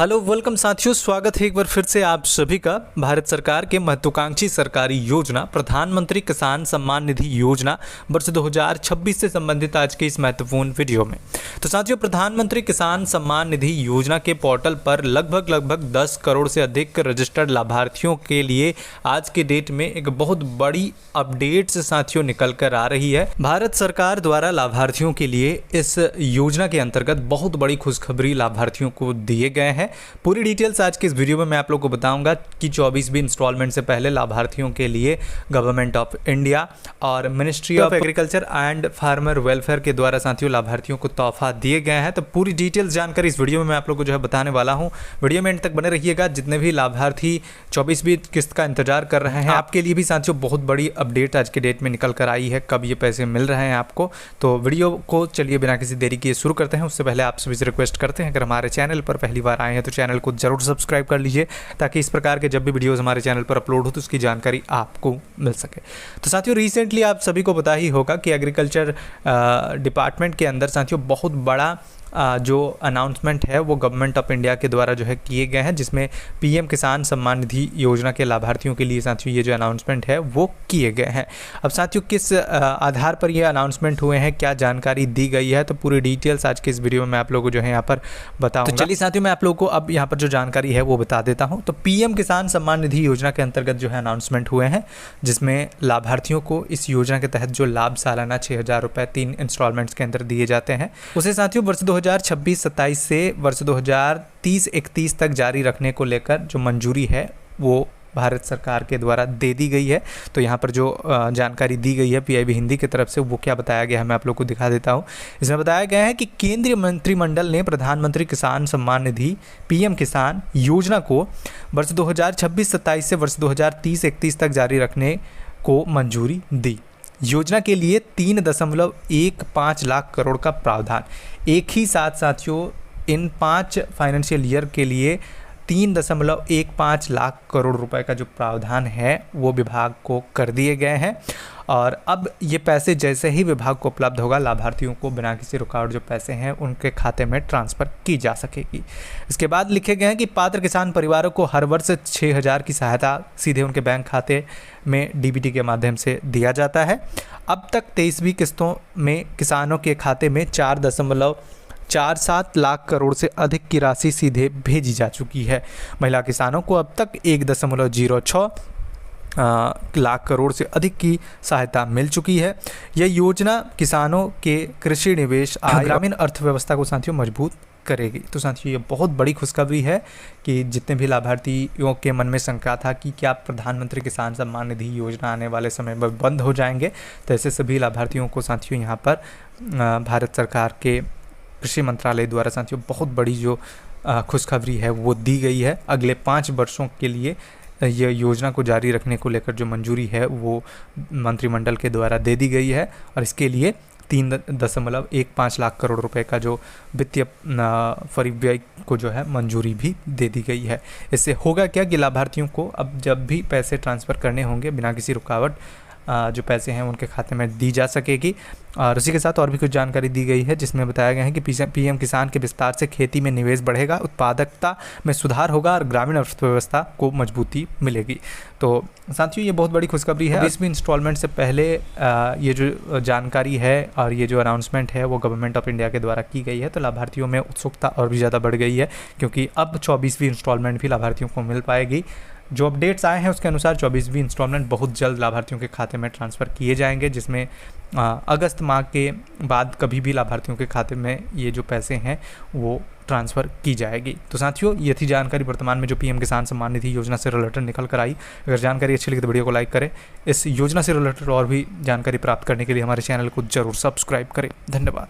Hello welcome साथियों, स्वागत है एक बार फिर से आप सभी का भारत सरकार के महत्वाकांक्षी सरकारी योजना प्रधानमंत्री किसान सम्मान निधि योजना वर्ष 2026 से संबंधित आज के इस महत्वपूर्ण वीडियो में। तो साथियों, प्रधानमंत्री किसान सम्मान निधि योजना के पोर्टल पर लगभग 10 करोड़ से अधिक रजिस्टर्ड लाभार्थियों के लिए आज के डेट में एक बहुत बड़ी अपडेट साथियों निकल कर आ रही है। भारत सरकार द्वारा लाभार्थियों के लिए इस योजना के अंतर्गत बहुत बड़ी खुशखबरी लाभार्थियों को दिए गए हैं। पूरी डिटेल्स आज के इस वीडियो में मैं आप लोगों को बताऊंगा कि 24वीं इंस्टॉलमेंट से पहले लाभार्थियों के लिए गवर्नमेंट ऑफ इंडिया और ministry of agriculture and farmer welfare के द्वारा साथियों लाभार्थियों को तोहफा दिए गए हैं। तो पूरी डिटेल्स जानकर इस वीडियो में मैं आप लोगों को जो है बताने वाला हूं। वीडियो में एंड तक बने रहिएगा। जितने भी लाभार्थी 24वीं किस्त का इंतजार कर रहे हैं, आपके लिए भी साथियों बहुत बड़ी अपडेट आज के डेट में निकल कर आई है, कब ये पैसे मिल रहे हैं आपको। तो वीडियो को चलिए बिना किसी देरी किए शुरू करते हैं। उससे पहले आप सभी से रिक्वेस्ट करते हैं, अगर हमारे चैनल पर पहली बार आए हैं तो चैनल को जरूर सब्सक्राइब कर लीजिए, ताकि इस प्रकार के जब भी वीडियोस हमारे चैनल पर अपलोड हो तो उसकी जानकारी आपको मिल सके। तो साथियों, रिसेंटली आप सभी को पता ही होगा कि एग्रीकल्चर डिपार्टमेंट के अंदर साथियों बहुत बड़ा जो अनाउंसमेंट है वो गवर्नमेंट ऑफ इंडिया के द्वारा जो है किए गए हैं, जिसमें पीएम किसान सम्मान निधि योजना के लाभार्थियों के लिए साथियों ये जो अनाउंसमेंट है वो किए गए हैं। अब साथियों, किस आधार पर ये अनाउंसमेंट हुए हैं, क्या जानकारी दी गई है, तो पूरी डिटेल्स आज के इस वीडियो में मैं आप लोगों को जो है यहाँ पर बताऊंगा। तो चलिए साथियों, मैं आप लोगों को अब यहाँ पर जो जानकारी है वो बता देता हूँ। तो पीएम किसान सम्मान निधि योजना के अंतर्गत जो है अनाउंसमेंट हुए हैं, जिसमें लाभार्थियों को इस योजना के तहत जो लाभ सालाना 6,000 रुपये 3 इंस्टॉलमेंट्स के अंदर दिए जाते हैं, उसे साथियों वर्ष 2026-27 से वर्ष 2030-31 तक जारी रखने को लेकर जो मंजूरी है वो भारत सरकार के द्वारा दे दी गई है। तो यहाँ पर जो जानकारी दी गई है पीआईबी हिंदी की तरफ से, वो क्या बताया गया है मैं आप लोग को दिखा देता हूँ। इसमें बताया गया है कि केंद्रीय मंत्रिमंडल ने प्रधानमंत्री किसान सम्मान निधि पीएम किसान योजना को वर्ष 2026-27 से वर्ष 2030-31 तक जारी रखने को मंजूरी दी। योजना के लिए 3.15 लाख करोड़ का प्रावधान, एक ही साथ साथियों इन 5 फाइनेंशियल ईयर के लिए 3.15 लाख करोड़ रुपए का जो प्रावधान है वो विभाग को कर दिए गए हैं। और अब ये पैसे जैसे ही विभाग को उपलब्ध होगा, लाभार्थियों को बिना किसी रुकावट जो पैसे हैं उनके खाते में ट्रांसफ़र की जा सकेगी। इसके बाद लिखे गए हैं कि पात्र किसान परिवारों को हर वर्ष 6,000 की सहायता सीधे उनके बैंक खाते में डीबीटी के माध्यम से दिया जाता है। अब तक 23वीं किस्तों में किसानों के खाते में 4.47 लाख करोड़ से अधिक की राशि सीधे भेजी जा चुकी है। महिला किसानों को अब तक 1.06 लाख करोड़ से अधिक की सहायता मिल चुकी है। यह योजना किसानों के कृषि निवेश आय ग्रामीण अर्थव्यवस्था को साथियों मजबूत करेगी। तो साथियों, ये बहुत बड़ी खुशखबरी है कि जितने भी लाभार्थियों के मन में शंका था कि क्या प्रधानमंत्री किसान सम्मान निधि योजना आने वाले समय में बंद हो जाएंगे, तो ऐसे सभी लाभार्थियों को साथियों यहाँ पर भारत सरकार के कृषि मंत्रालय द्वारा साथियों बहुत बड़ी जो खुशखबरी है वो दी गई है। अगले 5 वर्षों के लिए यह योजना को जारी रखने को लेकर जो मंजूरी है वो मंत्रिमंडल के द्वारा दे दी गई है, और इसके लिए 3.15 लाख करोड़ रुपए का जो वित्तीय परिव्यय को जो है मंजूरी भी दे दी गई है। इससे होगा क्या कि लाभार्थियों को अब जब भी पैसे ट्रांसफ़र करने होंगे बिना किसी रुकावट जो पैसे हैं उनके खाते में दी जा सकेगी। और इसी के साथ और भी कुछ जानकारी दी गई है, जिसमें बताया गया है कि पीएम किसान के विस्तार से खेती में निवेश बढ़ेगा, उत्पादकता में सुधार होगा और ग्रामीण अर्थव्यवस्था को मजबूती मिलेगी। तो साथियों, ये बहुत बड़ी खुशखबरी है। 20वीं इंस्टॉलमेंट से पहले ये जो जानकारी है और ये जो अनाउंसमेंट है वो गवर्नमेंट ऑफ इंडिया के द्वारा की गई है, तो लाभार्थियों में उत्सुकता और भी ज़्यादा बढ़ गई है, क्योंकि अब 24वीं इंस्टॉलमेंट भी लाभार्थियों को मिल पाएगी। जो अपडेट्स आए हैं उसके अनुसार 24वीं इंस्टॉलमेंट बहुत जल्द लाभार्थियों के खाते में ट्रांसफ़र किए जाएंगे, जिसमें अगस्त माह के बाद कभी भी लाभार्थियों के खाते में ये जो पैसे हैं वो ट्रांसफ़र की जाएगी। तो साथियों, ये थी जानकारी वर्तमान में जो पीएम किसान सम्मान निधि योजना से रिलेटेड निकल कर आई। अगर जानकारी अच्छी लगी तो वीडियो को लाइक करें। इस योजना से रिलेटेड और भी जानकारी प्राप्त करने के लिए हमारे चैनल को जरूर सब्सक्राइब करें। धन्यवाद।